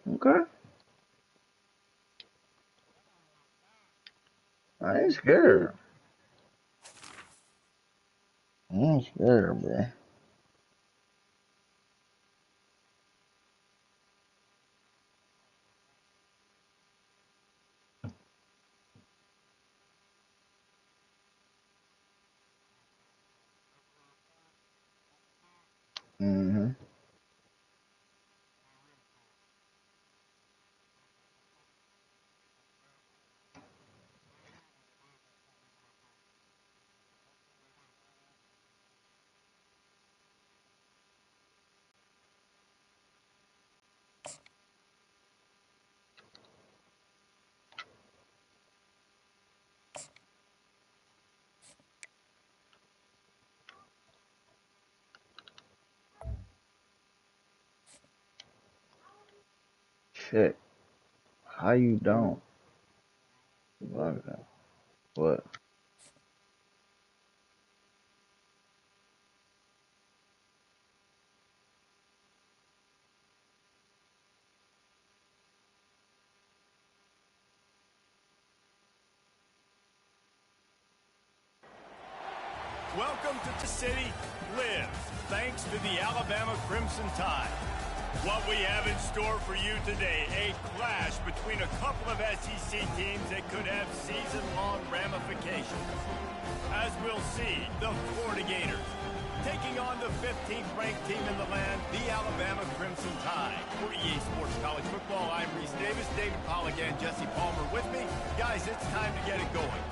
Okay. I ain't scared. I ain't scared, bro. Mm-hmm. Shit. How you don't? Okay. What? Welcome to the city lives, thanks to the Alabama Crimson Tide. What we have in store for you today, a clash between a couple of SEC teams that could have season-long ramifications. As we'll see, the Florida Gators taking on the 15th ranked team in the land, the Alabama Crimson Tide. For EA Sports College Football, I'm Reese Davis, David Pollack, and Jesse Palmer with me. Guys, it's time to get it going.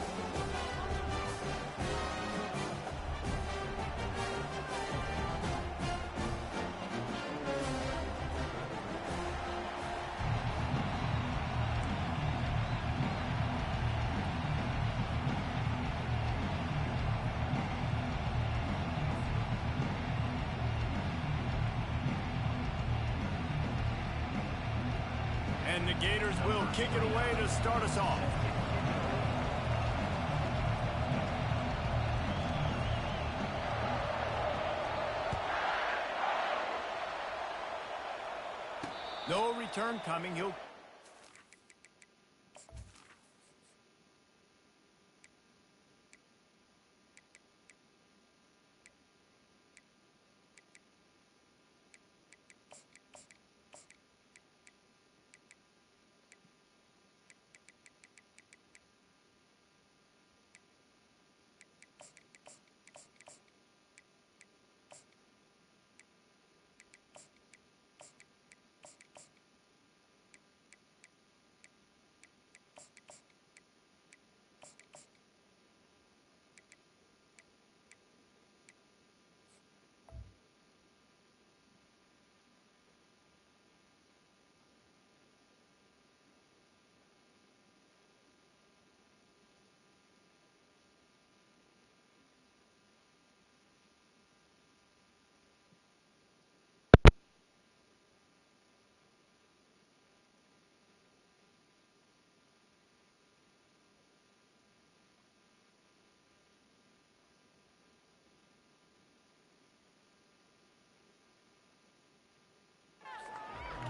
And the Gators will kick it away to start us off. No return coming. He'll...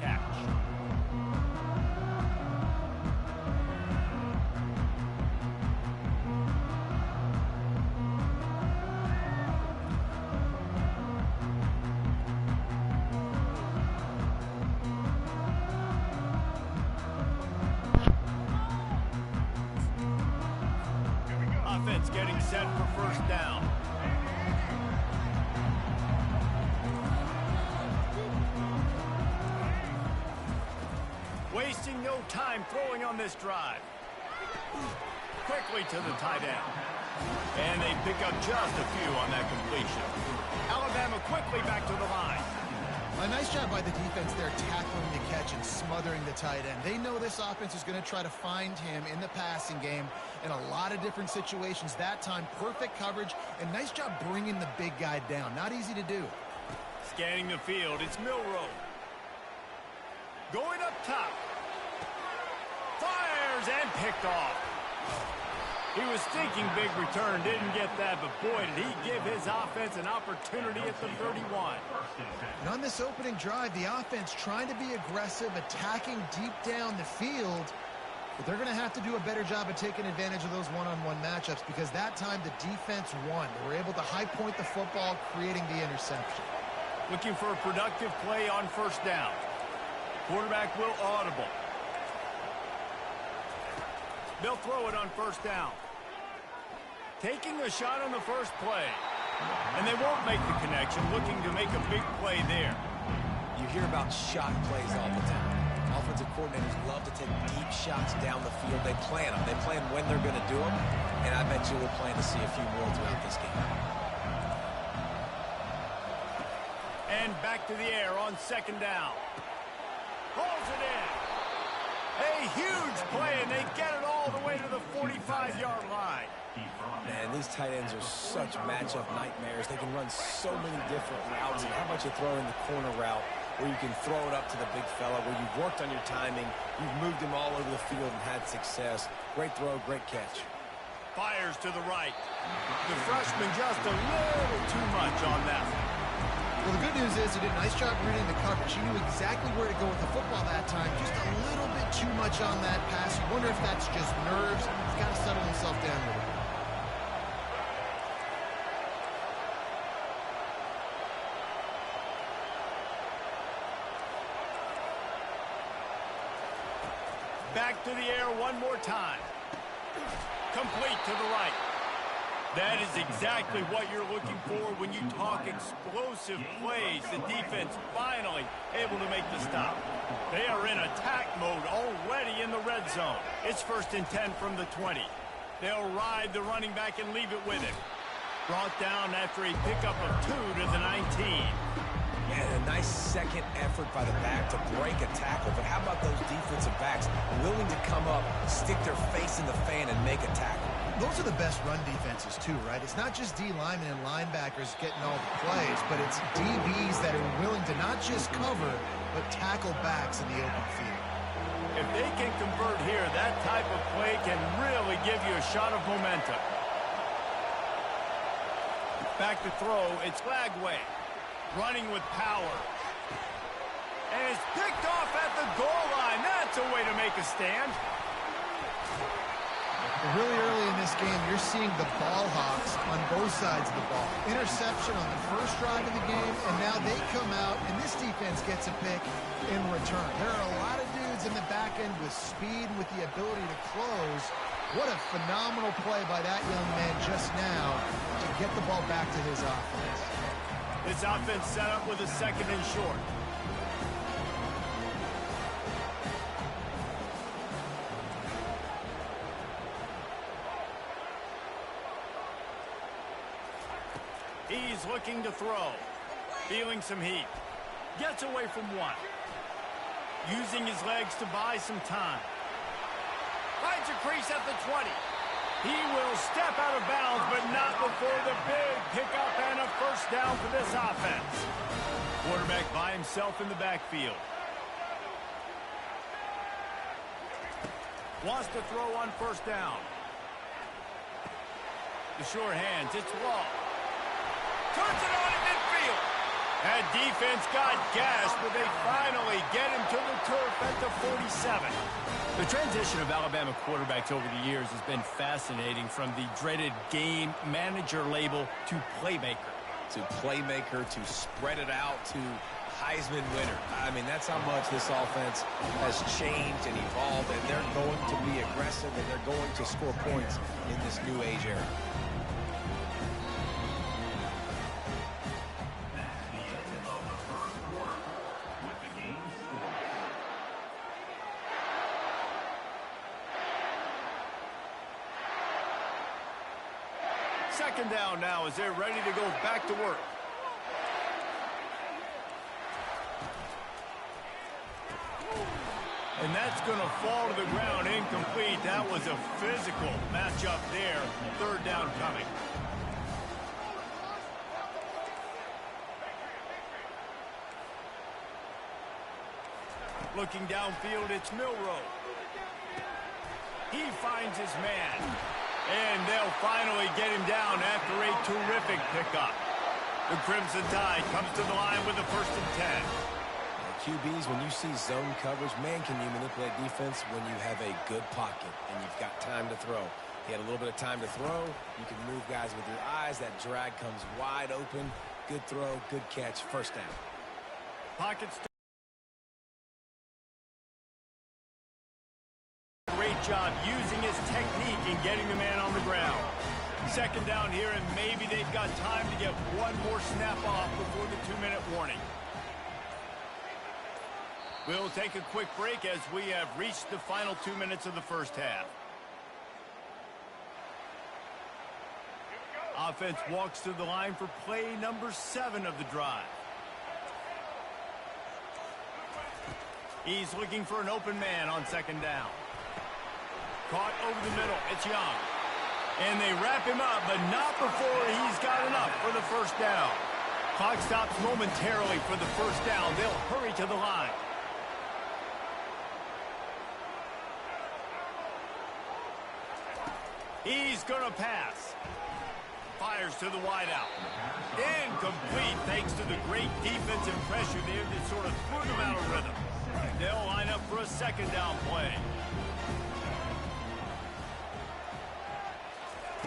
catch. Offense getting set for first down. Wasting no time throwing on this drive. Quickly to the tight end. And they pick up just a few on that completion. Alabama quickly back to the line. A nice job by the defense there, tackling the catch and smothering the tight end. They know this offense is going to try to find him in the passing game in a lot of different situations. That time, perfect coverage, and nice job bringing the big guy down. Not easy to do. Scanning the field, it's Milroe. Going up top. Fires and picked off. He was thinking big return, didn't get that, but boy, did he give his offense an opportunity at the 31. And on this opening drive, the offense trying to be aggressive, attacking deep down the field, but they're going to have to do a better job of taking advantage of those one-on-one matchups because that time the defense won. They were able to high point the football, creating the interception. Looking for a productive play on first down. Quarterback will audible. They'll throw it on first down. Taking a shot on the first play. And they won't make the connection, looking to make a big play there. You hear about shot plays all the time. Offensive coordinators love to take deep shots down the field. They plan them. They plan when they're going to do them. And I bet you we'll plan to see a few more throughout this game. And back to the air on second down. Pulls it in. A huge play, and they get it all the way to the 45-yard line. Man, these tight ends are such matchup nightmares. They can run so many different routes. And how about you throw in the corner route where you can throw it up to the big fella, where you've worked on your timing, you've moved him all over the field and had success. Great throw, great catch. Fires to the right. The freshman just a little too much on that one. Well, the good news is he did a nice job reading the coverage. He knew exactly where to go with the football that time. Just a little bit too much on that pass. You wonder if that's just nerves. He's got to settle himself down a little bit. Back to the air one more time. Complete to the right. That is exactly what you're looking for when you talk explosive plays. The defense finally able to make the stop. They are in attack mode already in the red zone. It's 1st and 10 from the 20. They'll ride the running back and leave it with him. Brought down after a pickup of 2 to the 19. And a nice second effort by the back to break a tackle. But how about those defensive backs willing to come up, stick their face in the fan, and make a tackle? Those are the best run defenses, too, right? It's not just D linemen and linebackers getting all the plays, but it's DBs that are willing to not just cover, but tackle backs in the open field. If they can convert here, that type of play can really give you a shot of momentum. Back to throw, it's Lagway. Running with power. And it's picked off at the goal line. That's a way to make a stand. Really early in this game, you're seeing the ball hawks on both sides of the ball. Interception on the first drive of the game, and now they come out, and this defense gets a pick in return. There are a lot of dudes in the back end with speed, with the ability to close. What a phenomenal play by that young man just now to get the ball back to his offense. This offense set up with a 2nd and short. He's looking to throw. Feeling some heat. Gets away from one. Using his legs to buy some time. Finds a crease at the 20. He will step out of bounds, but not before the big pickup and a first down for this offense. Quarterback by himself in the backfield. Wants to throw on first down. The sure hands, it's Law. Turns it on in midfield. That defense got gassed, but they finally get him to the turf at the 47. The transition of Alabama quarterbacks over the years has been fascinating, from the dreaded game manager label to playmaker. To playmaker, to spread it out, to Heisman winner. I mean, that's how much this offense has changed and evolved, and they're going to be aggressive, and they're going to score points in this new age era. Second down now as they're ready to go back to work. And that's going to fall to the ground incomplete. That was a physical matchup there. 3rd down coming. Looking downfield, it's Milroe. He finds his man. And they'll finally get him down after a terrific pickup. The Crimson Tide comes to the line with a 1st and 10. QBs, when you see zone coverage, man, can you manipulate defense when you have a good pocket and you've got time to throw. He had a little bit of time to throw. You can move guys with your eyes. That drag comes wide open. Good throw, good catch, 1st down. Pockets. Great job using his technique and getting the man on the ground. 2nd down here, and maybe they've got time to get one more snap off before the 2-minute warning. We'll take a quick break as we have reached the final 2 minutes of the 1st half. Offense walks to the line for play number 7 of the drive. He's looking for an open man on 2nd down. Caught over the middle. It's Young. And they wrap him up, but not before he's got enough for the 1st down. Clock stops momentarily for the 1st down. They'll hurry to the line. He's going to pass. Fires to the wideout. Incomplete thanks to the great defensive pressure there that sort of threw them out of rhythm. They'll line up for a 2nd down play.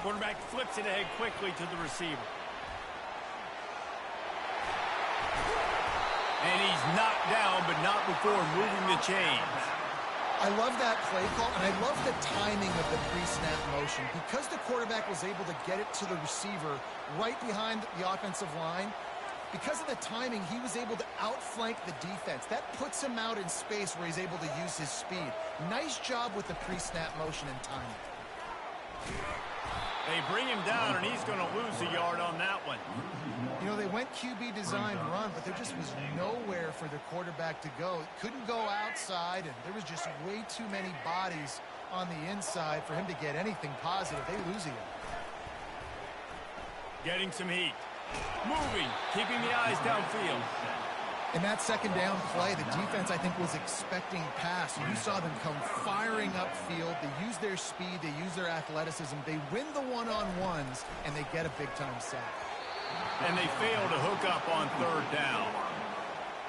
Quarterback flips it ahead quickly to the receiver. And he's knocked down, but not before moving the chains. I love that play call, and I love the timing of the pre-snap motion. Because the quarterback was able to get it to the receiver right behind the offensive line, because of the timing, he was able to outflank the defense. That puts him out in space where he's able to use his speed. Nice job with the pre-snap motion and timing. They bring him down, and he's going to lose a yard on that one. You know, they went QB designed run, but there just was nowhere for the quarterback to go. Couldn't go outside, and there was just way too many bodies on the inside for him to get anything positive. They lose him. Getting some heat. Moving, keeping the eyes downfield. In that 2nd down play, the defense, I think, was expecting pass. You saw them come firing upfield. They use their speed. They use their athleticism. They win the one-on-ones, and they get a big-time sack. And they fail to hook up on 3rd down.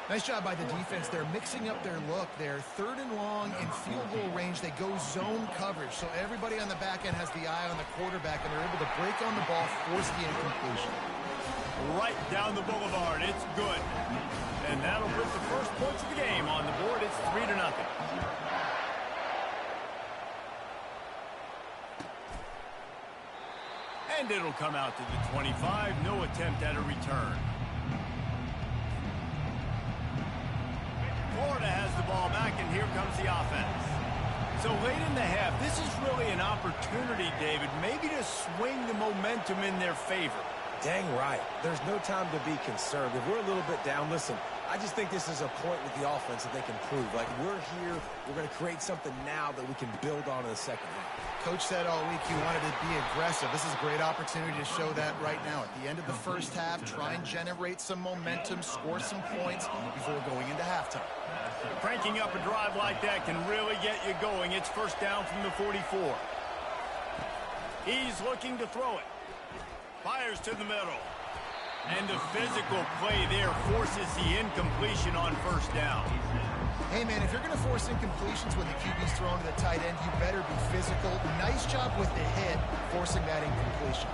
Nice job by the defense. They're mixing up their look. They're 3rd and long in field goal range. They go zone coverage. So everybody on the back end has the eye on the quarterback, and they're able to break on the ball, force the incompletion. Right down the boulevard. It's good. And that'll put the first points of the game on the board. It's 3-0. And it'll come out to the 25. No attempt at a return. Florida has the ball back, and here comes the offense. So late in the half, this is really an opportunity, David, maybe to swing the momentum in their favor. Dang right. There's no time to be concerned. If we're a little bit down, listen, I just think this is a point with the offense that they can prove. Like, we're here, we're going to create something now that we can build on in the 2nd half. Coach said all week he wanted to be aggressive. This is a great opportunity to show that right now. At the end of the 1st half, try and generate some momentum, score some points before going into halftime. Cranking up a drive like that can really get you going. It's 1st down from the 44. He's looking to throw it. Fires to the middle. And the physical play there forces the incompletion on 1st down. Hey, man, if you're going to force incompletions when the QB's thrown to the tight end, you better be physical. Nice job with the hit, forcing that incompletion.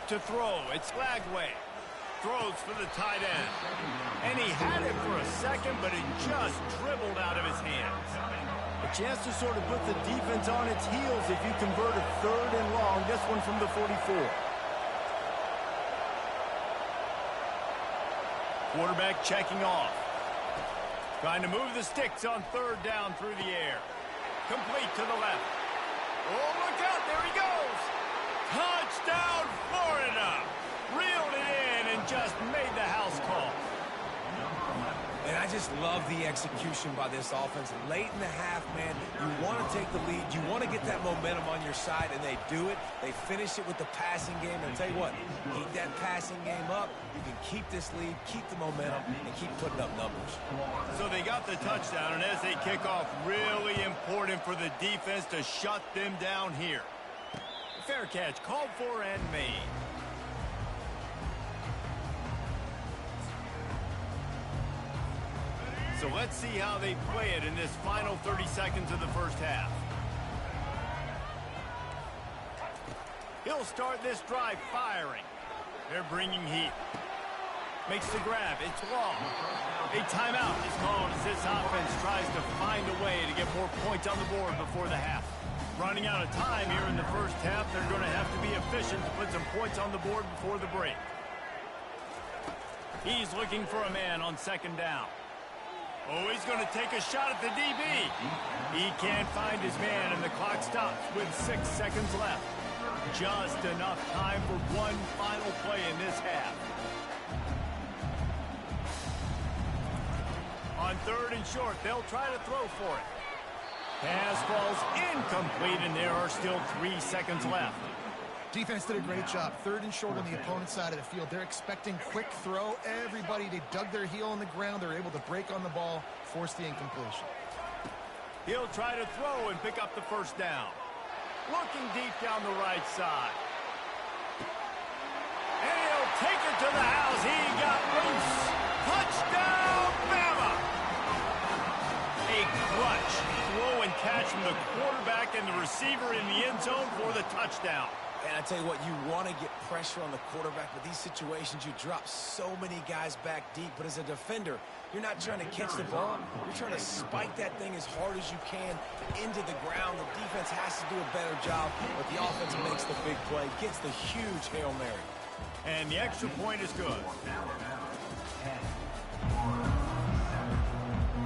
To throw, it's Lagway. Throws for the tight end. And he had it for a second, but it just dribbled out of his hands. A chance to sort of put the defense on its heels if you convert a 3rd and long. This one from the 44. Quarterback checking off. Trying to move the sticks on 3rd down through the air. Complete to the left. Oh, look out. There he goes. Touchdown, Florida. Reeled it in and just made the house call. And I I just love the execution by this offense. Late in the half, man, you want to take the lead. You want to get that momentum on your side, and they do it. They finish it with the passing game. And I'll tell you what, keep that passing game up. You can keep this lead, keep the momentum, and keep putting up numbers. So they got the touchdown, and as they kick off, really important for the defense to shut them down here. Fair catch, called for and made. So let's see how they play it in this final 30 seconds of the first half. He'll start this drive firing. They're bringing heat. Makes the grab. It's long. A timeout is called as this offense tries to find a way to get more points on the board before the half. Running out of time here in the first half, they're going to have to be efficient to put some points on the board before the break. He's looking for a man on second down. Oh, he's going to take a shot at the DB. He can't find his man, and the clock stops with 6 seconds left. Just enough time for one final play in this half. On third and short, they'll try to throw for it. Pass falls incomplete, and there are still 3 seconds left. Defense did a great job. Third and short on the opponent's side of the field. They're expecting quick throw. Everybody, they dug their heel on the ground. They're able to break on the ball, force the incompletion. He'll try to throw and pick up the first down. Looking deep down the right side. And he'll take it to the house. He got loose. Touchdown, Bama! A clutch throw and catch from the quarterback and the receiver in the end zone for the touchdown. And I tell you what, you want to get pressure on the quarterback. With these situations, you drop so many guys back deep. But as a defender, you're not trying to catch the ball. You're trying to spike that thing as hard as you can into the ground. The defense has to do a better job, but the offense makes the big play, gets the huge Hail Mary. And the extra point is good.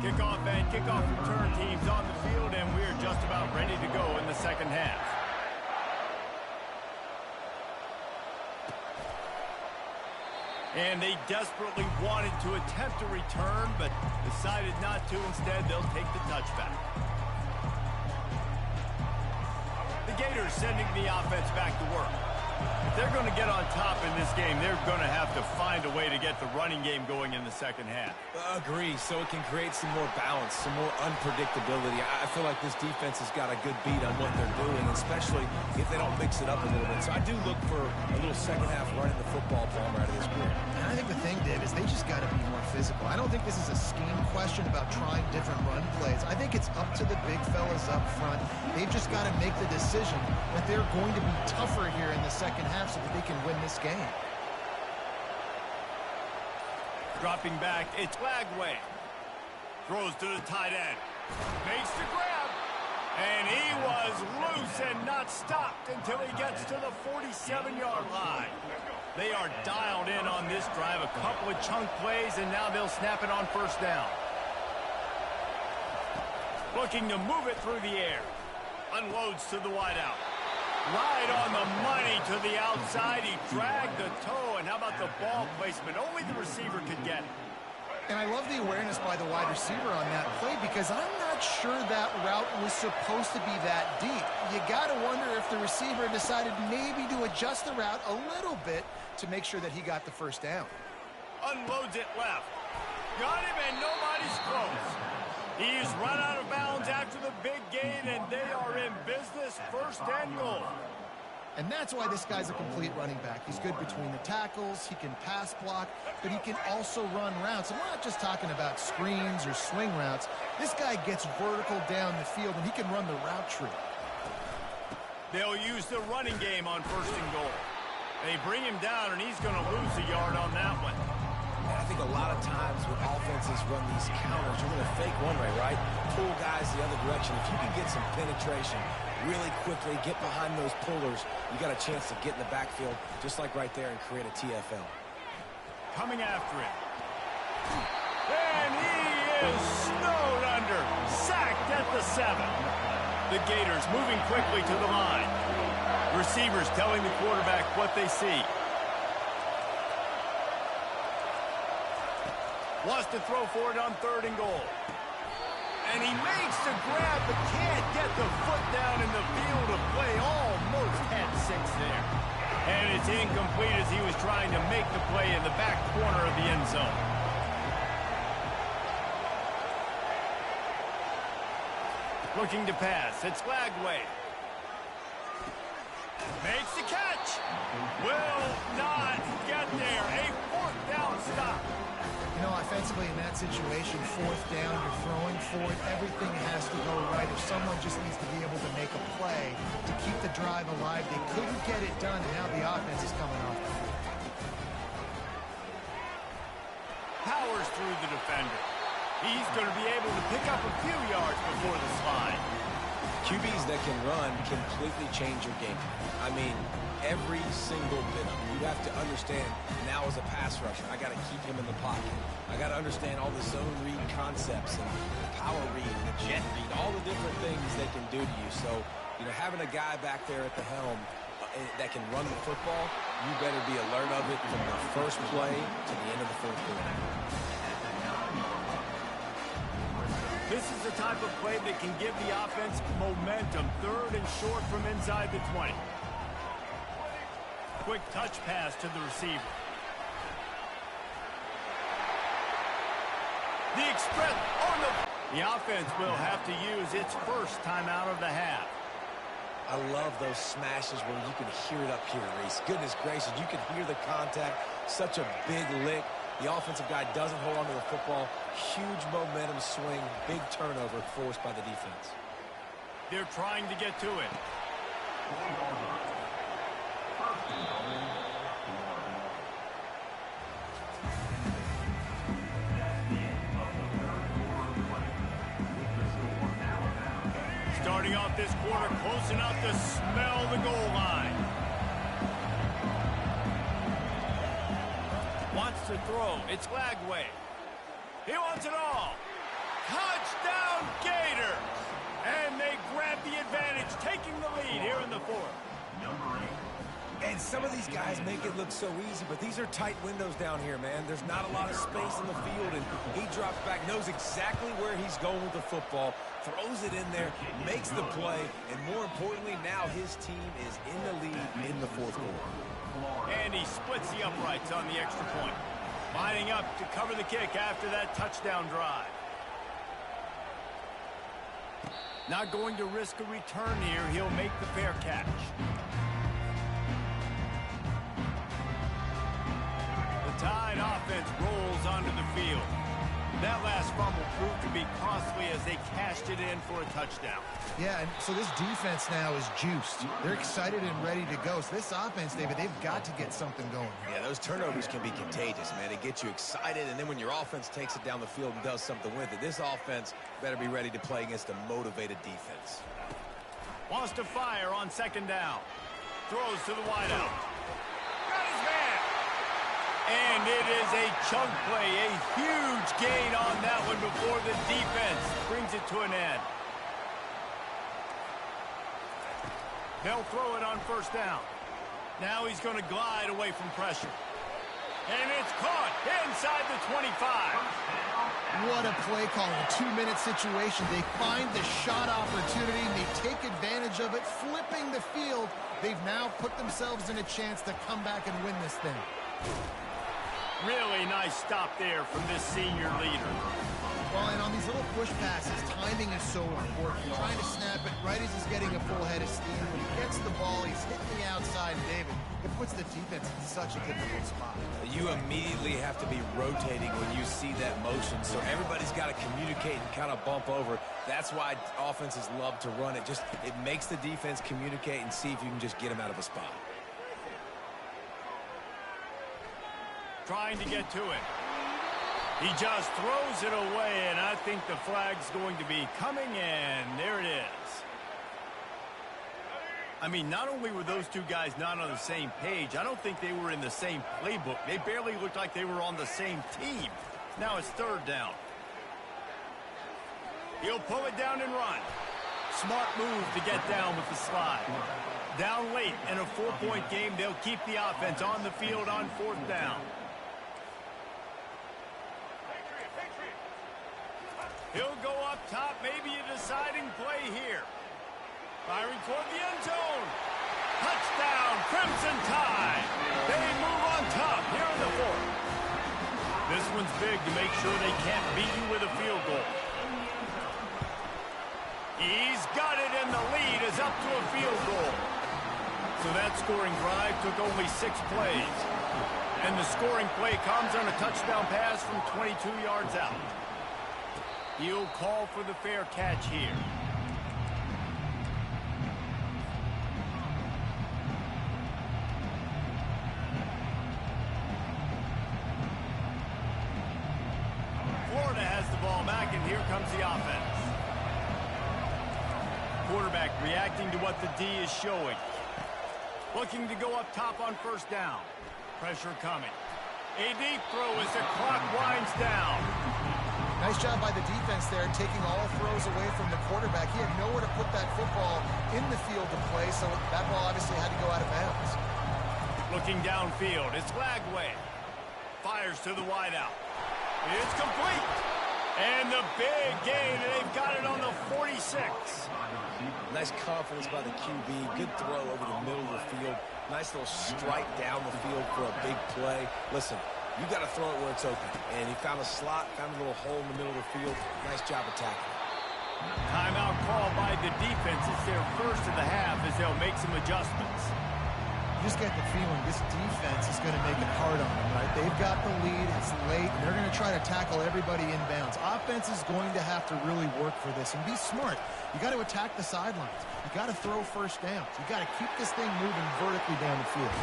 Kickoff and kickoff return teams on the field, and we're just about ready to go in the second half. And they desperately wanted to attempt a return, but decided not to. Instead, they'll take the touchback. The Gators sending the offense back to work. If they're going to get on top in this game, they're going to have to find a way to get the running game going in the second half. Agree, so it can create some more balance, some more unpredictability. I feel like this defense has got a good beat on what they're doing, especially if they don't mix it up a little bit. So I do look for a little second half running the football Palmer out of this group. And I think the thing, Dave, is they just got to be more physical. I don't think this is a scheme question about trying different run plays. I think it's up to the big fellas up front. They've just got to make the decision that they're going to be tougher here in the second half so that they can win this game. Dropping back, it's Lagway. Throws to the tight end. Makes the grab. And he was loose and not stopped until he gets to the 47-yard line. They are dialed in on this drive. A couple of chunk plays, and now they'll snap it on first down. Looking to move it through the air. Unloads to the wideout. Right on the money to the outside. He dragged the toe, and how about the ball placement? Only the receiver could get it. And I love the awareness by the wide receiver on that play because I'm not sure that route was supposed to be that deep. You got to wonder if the receiver decided maybe to adjust the route a little bit to make sure that he got the first down. Unloads it left. Got him, and nobody's close. He's run out of bounds after the big gain, and they are in business, first and goal. And that's why this guy's a complete running back. He's good between the tackles, he can pass block, but he can also run routes. And we're not just talking about screens or swing routes. This guy gets vertical down the field, and he can run the route tree. They'll use the running game on first and goal. They bring him down, and he's going to lose a yard on that one. And I think a lot of times when offenses run these counters, you're going to fake one way, right? Pull guys the other direction. If you can get some penetration really quickly, get behind those pullers, you got a chance to get in the backfield, just like right there, and create a TFL. Coming after it. And he is snowed under. Sacked at the 7. The Gators moving quickly to the line. Receivers telling the quarterback what they see. Wants to throw for it on 3rd and goal. And he makes the grab, but can't get the foot down in the field of play. Almost had 6 there. And it's incomplete as he was trying to make the play in the back corner of the end zone. Looking to pass. It's Lagway. Makes the catch. Will not get there. A 4th down stop. You know, offensively in that situation, 4th down, you're throwing for it. Everything has to go right. If someone just needs to be able to make a play to keep the drive alive, they couldn't get it done, and now the offense is coming off. Powers through the defender. He's going to be able to pick up a few yards before the slide. QBs that can run completely change your game. I mean, every single bit of it. You have to understand now as a pass rusher, I got to keep him in the pocket. I got to understand all the zone read concepts and the power read and the jet read, all the different things they can do to you. So, you know, having a guy back there at the helm that can run the football, you better be alert of it from the first play to the end of the 4th quarter. This is the type of play that can give the offense momentum. 3rd and short from inside the 20. Quick touch pass to the receiver. The express on the offense will have to use its first timeout of the half. I love those smashes where you can hear it up here, Reese. Goodness gracious, you can hear the contact. Such a big lick. The offensive guy doesn't hold on to the football. Huge momentum swing. Big turnover forced by the defense. They're trying to get to it. Starting off this quarter close enough to smell the goal line. Wants to throw. It's Lagway. He wants it all. Touchdown Gators! And they grab the advantage, taking the lead here in the 4th. And some of these guys make it look so easy, but these are tight windows down here, man. There's not a lot of space in the field, and he drops back, knows exactly where he's going with the football, throws it in there, makes the play, and more importantly, now his team is in the lead in the 4th quarter. And he splits the uprights on the extra point. Lining up to cover the kick after that touchdown drive. Not going to risk a return here. He'll make the fair catch. The Tide offense rolls onto the field. That last fumble proved to be costly as they cashed it in for a touchdown. Yeah, and so this defense now is juiced. They're excited and ready to go. So this offense, David, they've got to get something going. Yeah, those turnovers can be contagious, man. It gets you excited, and then when your offense takes it down the field and does something with it, this offense better be ready to play against a motivated defense. Wants to fire on 2nd down. Throws to the wideout. Got his man. And it is a chunk play, a huge gain on that one before the defense brings it to an end. They'll throw it on 1st down. Now he's going to glide away from pressure. And it's caught inside the 25. What a play call in a 2-minute situation. They find the shot opportunity, and they take advantage of it, flipping the field. They've now put themselves in a chance to come back and win this thing. Really nice stop there from this senior leader. Well, and on these little push passes, timing is so important. You're trying to snap it right as he's getting a full head of steam. When he gets the ball, he's hitting the outside, and David, it puts the defense in such a difficult spot. You immediately have to be rotating when you see that motion, so everybody's got to communicate and kind of bump over. That's why offenses love to run it. It makes the defense communicate and see if you can just get them out of a spot. Trying to get to it. He just throws it away, and I think the flag's going to be coming in. There it is. I mean, not only were those two guys not on the same page, I don't think they were in the same playbook. They barely looked like they were on the same team. Now it's 3rd down. He'll pull it down and run. Smart move to get down with the slide. Down late in a 4-point game, they'll keep the offense on the field on 4th down. He'll go up top, maybe a deciding play here. Firing toward the end zone. Touchdown, Crimson Tide. They move on top here in the fourth. This one's big to make sure they can't beat you with a field goal. He's got it, and the lead is up to a field goal. So that scoring drive took only 6 plays. And the scoring play comes on a touchdown pass from 22 yards out. He'll call for the fair catch here. Florida has the ball back, and here comes the offense. Quarterback reacting to what the D is showing. Looking to go up top on first down. Pressure coming. A deep throw as the clock winds down. Nice job by the defense there, taking all throws away from the quarterback. He had nowhere to put that football in the field to play, so that ball obviously had to go out of bounds. Looking downfield, it's Lagway. Fires to the wideout. It's complete. And the big gain, and they've got it on the 46. Nice confidence by the QB. Good throw over the middle of the field. Nice little strike down the field for a big play. Listen, you got to throw it where it's open. And he found a slot, found a little hole in the middle of the field. Nice job attacking. Timeout call by the defense. It's their first of the half as they'll make some adjustments. You just get the feeling this defense is going to make it hard on them, right? They've got the lead. It's late, and they're going to try to tackle everybody inbounds. Offense is going to have to really work for this and be smart. You got to attack the sidelines. You got to throw first downs. You got to keep this thing moving vertically down the field.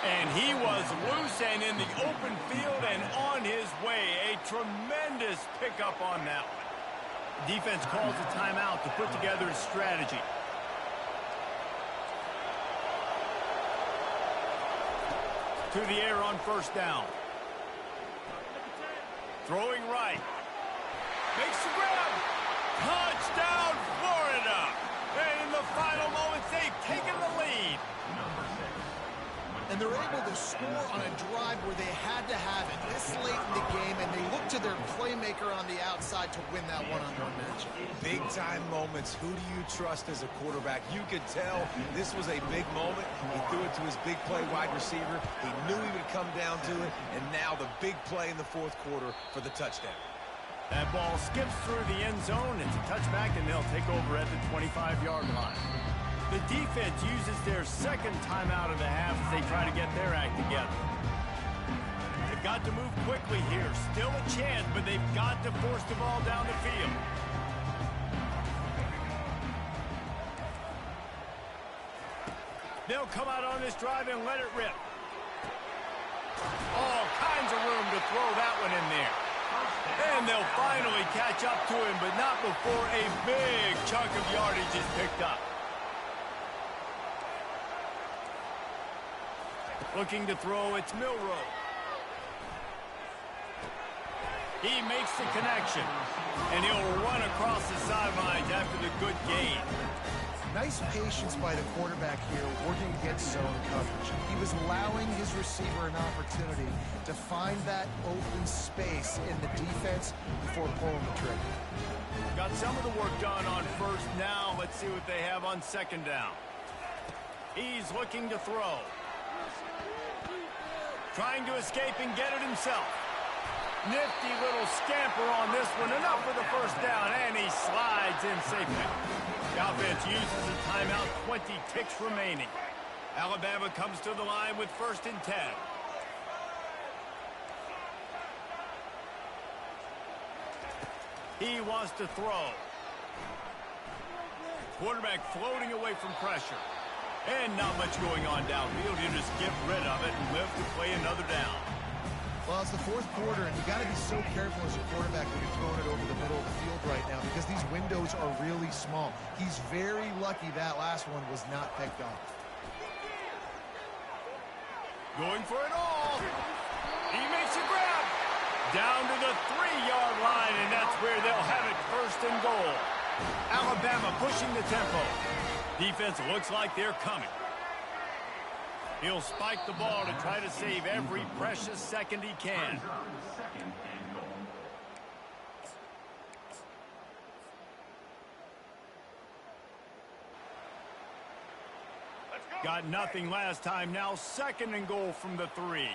And he was loose and in the open field and on his way. A tremendous pickup on that one. Defense calls a timeout to put together a strategy. To the air on first down. Throwing right. Makes the grab. Touchdown, Florida. And in the final moments, they've taken the lead. And they're able to score on a drive where they had to have it this late in the game, and they look to their playmaker on the outside to win that one-on-one matchup. Big-time moments. Who do you trust as a quarterback? You could tell this was a big moment. He threw it to his big play wide receiver. He knew he would come down to it, and now the big play in the fourth quarter for the touchdown. That ball skips through the end zone. It's a touchback, and they'll take over at the 25-yard line. The defense uses their second timeout of the half as they try to get their act together. They've got to move quickly here. Still a chance, but they've got to force the ball down the field. They'll come out on this drive and let it rip. All kinds of room to throw that one in there. And they'll finally catch up to him, but not before a big chunk of yardage is picked up. Looking to throw, it's Milroe. He makes the connection, and he'll run across the sidelines after the good gain. Nice patience by the quarterback here, working against zone coverage. He was allowing his receiver an opportunity to find that open space in the defense before pulling the trigger. Got some of the work done on first. Now let's see what they have on second down. He's looking to throw. Trying to escape and get it himself. Nifty little scamper on this one. Enough for the first down, and he slides in safely. The offense uses a timeout, 20 ticks remaining. Alabama comes to the line with 1st and 10. He wants to throw. Quarterback floating away from pressure. And not much going on downfield. You just get rid of it and live to play another down. Well, it's the fourth quarter, and you got to be so careful as a quarterback when you're throwing it over the middle of the field right now because these windows are really small. He's very lucky that last one was not picked off. Going for it all. He makes a grab. Down to the 3-yard line, and that's where they'll have it 1st and goal. Alabama pushing the tempo. Defense looks like they're coming. He'll spike the ball to try to save every precious second he can. Got nothing last time. Now 2nd and goal from the 3.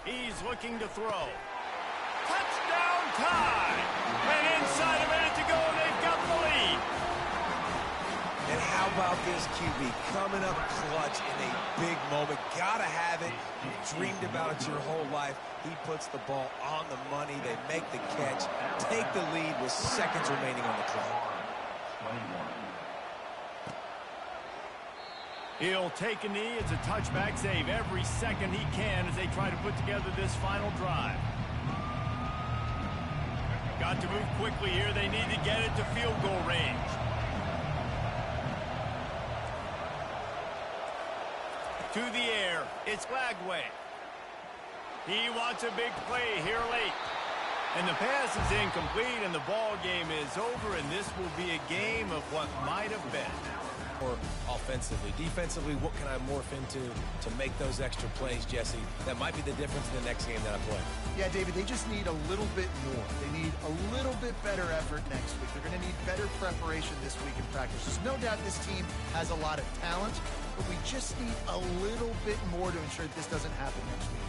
He's looking to throw. Touchdown tie! And inside a minute to go, they've got the lead. And how about this QB coming up clutch in a big moment? Gotta have it. You've dreamed about it your whole life. He puts the ball on the money. They make the catch, take the lead with seconds remaining on the clock. He'll take a knee. It's a touchback save every second he can as they try to put together this final drive. Got to move quickly here. They need to get it to field goal range. To the air, it's Lagway. He wants a big play here late. And the pass is incomplete, and the ball game is over, and this will be a game of what might have been. Or offensively. Defensively, what can I morph into to make those extra plays, Jesse? That might be the difference in the next game that I play. Yeah, David, they just need a little bit more. They need a little bit better effort next week. They're going to need better preparation this week in practice. There's no doubt this team has a lot of talent, but we just need a little bit more to ensure that this doesn't happen next week.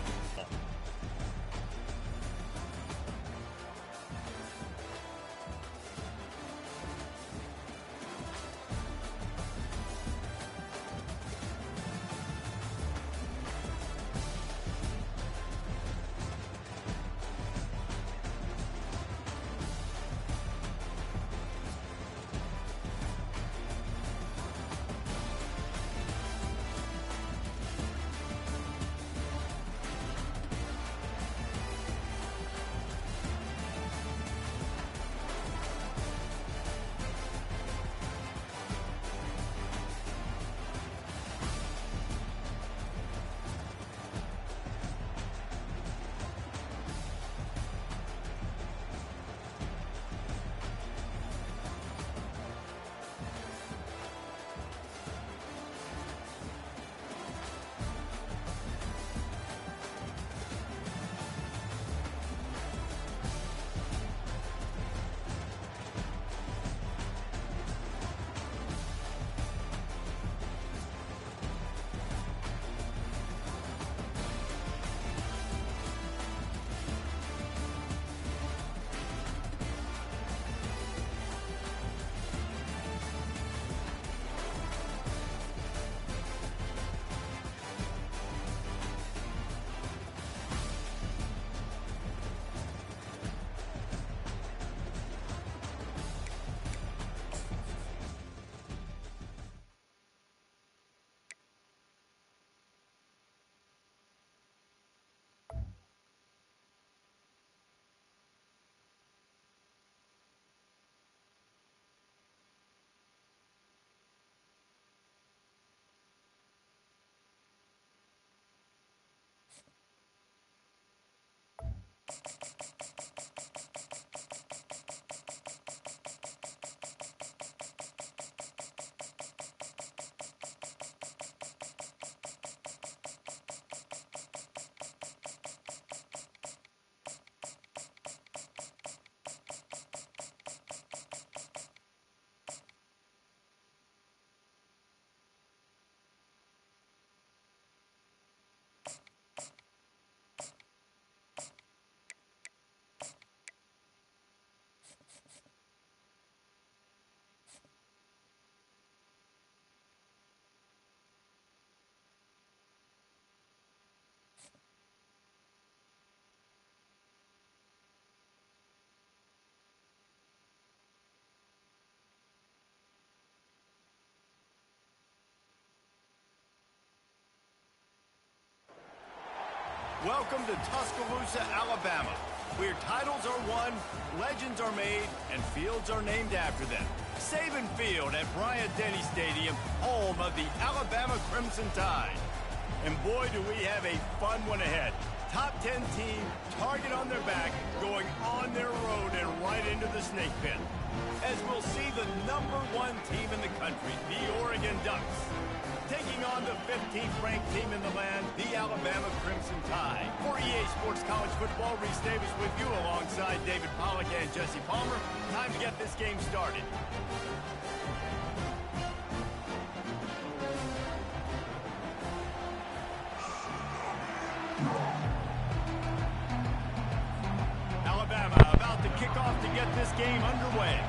Welcome to Tuscaloosa, Alabama, where titles are won, legends are made, and fields are named after them. Saban Field at Bryant-Denny Stadium, home of the Alabama Crimson Tide. And boy, do we have a fun one ahead. Top 10 team, target on their back, going on their road and right into the snake pit. As we'll see the #1 team in the country, the Oregon Ducks, taking on the 15th ranked team in the land, the Alabama Crimson Tide. For EA EA Sports College Football. Reese Davis with you alongside David Pollack and Jesse Palmer. Time to get this game started. Alabama about to kick off to get this game underway.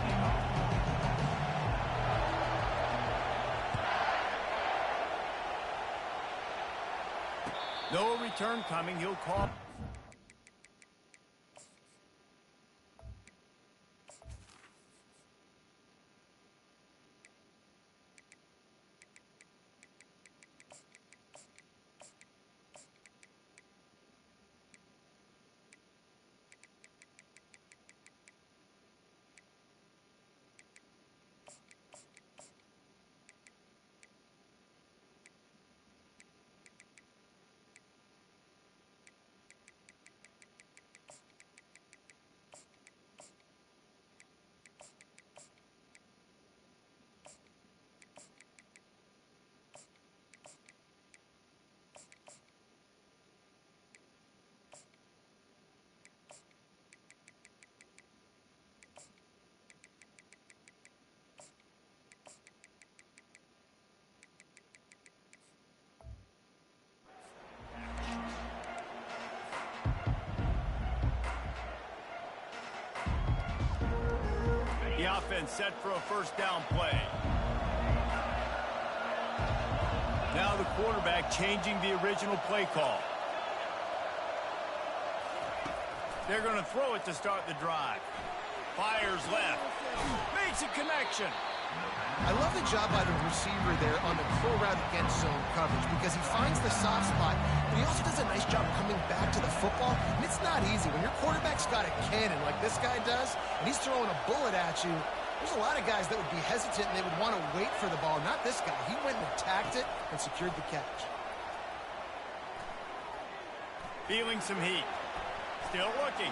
No return coming. He'll call. The offense set for a first down play. Now the quarterback changing the original play call. They're going to throw it to start the drive. Fires left. Makes a connection. I love the job by the receiver there on the curl route against zone coverage because he finds the soft spot, but he also does a nice job coming back to the football. And it's not easy. When your quarterback's got a cannon like this guy does, and he's throwing a bullet at you, there's a lot of guys that would be hesitant and they would want to wait for the ball. Not this guy. He went and attacked it and secured the catch. Feeling some heat. Still looking.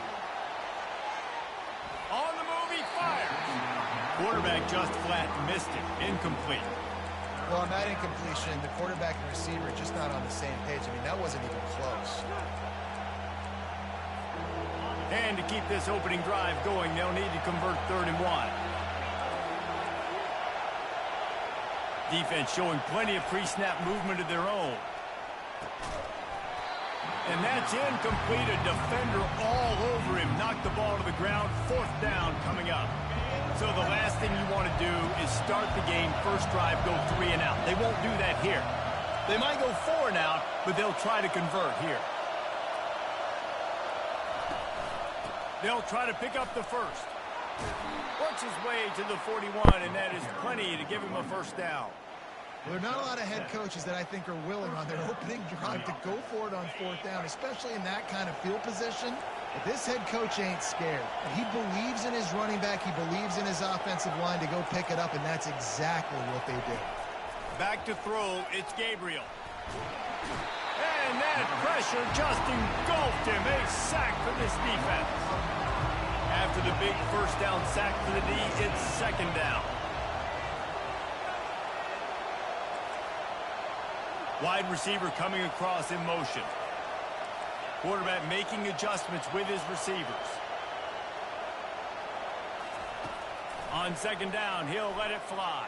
On the move, he fires. Quarterback just flat missed it. Incomplete. Well, on that incompletion, the quarterback and receiver are just not on the same page. I mean, that wasn't even close. And to keep this opening drive going, they'll need to convert 3rd and 1. Defense showing plenty of pre-snap movement of their own. And that's incomplete. A defender all over him. Knocked the ball to the ground. 4th down coming up. So the last thing you want to do is start the game, first drive, go 3 and out. They won't do that here. They might go 4 and out, but they'll try to convert here. They'll try to pick up the first. Works his way to the 41, and that is plenty to give him a first down. Well, there are not a lot of head coaches that I think are willing on their opening drive to go for it on 4th down, especially in that kind of field position. But this head coach ain't scared. And he believes in his running back. He believes in his offensive line to go pick it up, and that's exactly what they did. Back to throw, it's Gabriel. And that pressure just engulfed him. A sack for this defense. After the big first down sack for the D, it's 2nd down. Wide receiver coming across in motion. Quarterback making adjustments with his receivers. On 2nd down, he'll let it fly.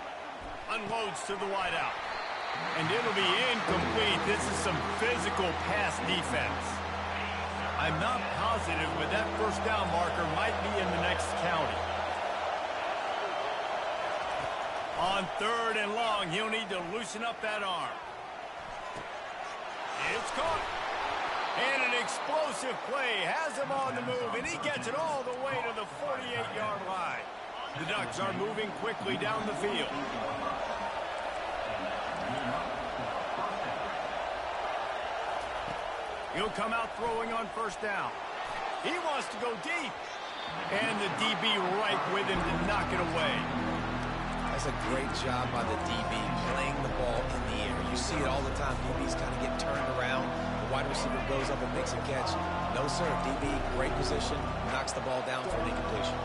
Unloads to the wideout. And it'll be incomplete. This is some physical pass defense. I'm not positive, but that first down marker might be in the next county. On 3rd and long, he'll need to loosen up that arm. It's caught. And an explosive play has him on the move, and he gets it all the way to the 48-yard line. The Ducks are moving quickly down the field. He'll come out throwing on 1st down. He wants to go deep. And the DB right with him to knock it away. That's a great job by the DB playing the ball in the air. You see it all the time. DBs kind of get turned around. The wide receiver goes up and makes a catch. No, sir. DB, great position. Knocks the ball down for an incompletion.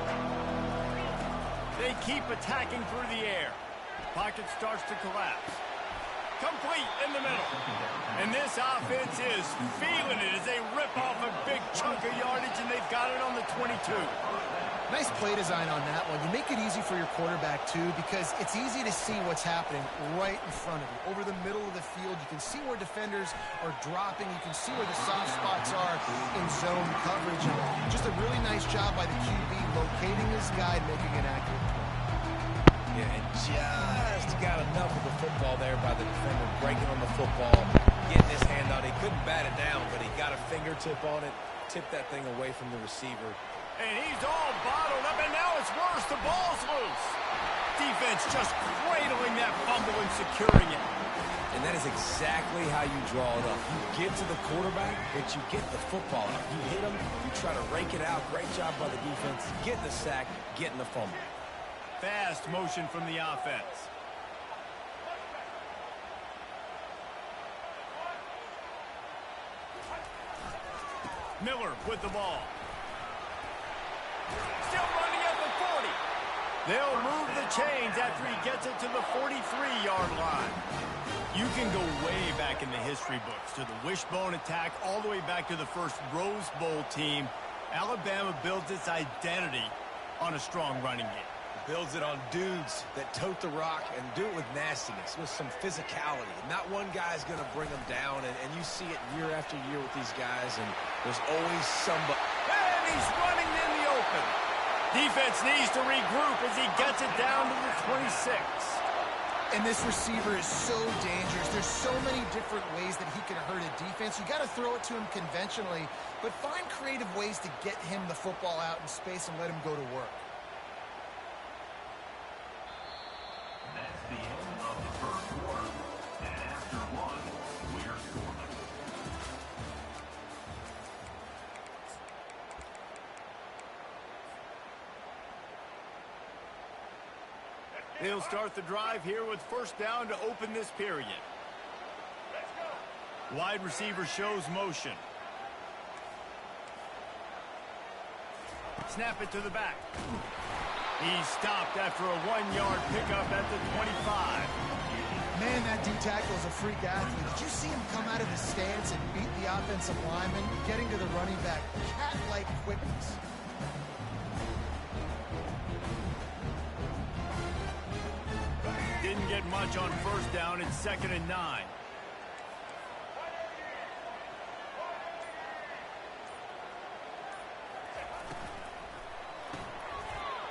They keep attacking through the air. Pocket starts to collapse. Complete in the middle. And this offense is feeling it as they rip off a big chunk of yardage, and they've got it on the 22. Nice play design on that one. You make it easy for your quarterback, too, because it's easy to see what's happening right in front of you. Over the middle of the field, you can see where defenders are dropping. You can see where the soft spots are in zone coverage. And just a really nice job by the QB locating his guy and making an accurate play. Yeah, and just got enough of the football there by the defender, breaking on the football, getting his hand on it. He couldn't bat it down, but he got a fingertip on it, tipped that thing away from the receiver. And he's all bottled up, and now it's worse. The ball's loose. Defense just cradling that fumble and securing it. And that is exactly how you draw it up. You get to the quarterback, but you get the football up. You hit him, you try to rake it out. Great job by the defense. Getting the sack, getting the fumble. Fast motion from the offense. Miller with the ball. Still running at the 40. They'll move the chains after he gets it to the 43-yard line. You can go way back in the history books to the wishbone attack all the way back to the first Rose Bowl team. Alabama builds its identity on a strong running game. Builds it on dudes that tote the rock and do it with nastiness, with some physicality. Not one guy's going to bring them down, and you see it year after year with these guys, and there's always somebody. And he's running in the open. Defense needs to regroup as he gets it down to the 26. And this receiver is so dangerous. There's so many different ways that he can hurt a defense. You got to throw it to him conventionally, but find creative ways to get him the football out in space and let him go to work. That's the end of the first quarter. And after one, we're scoreless. They'll start the drive here with first down to open this period. Wide receiver shows motion. Snap it to the back. He's stopped after a 1-yard pickup at the 25. Man, that D-tackle is a freak athlete. Did you see him come out of the stance and beat the offensive lineman, getting to the running back? Cat-like quickness. Didn't get much on first down. It's 2nd and 9.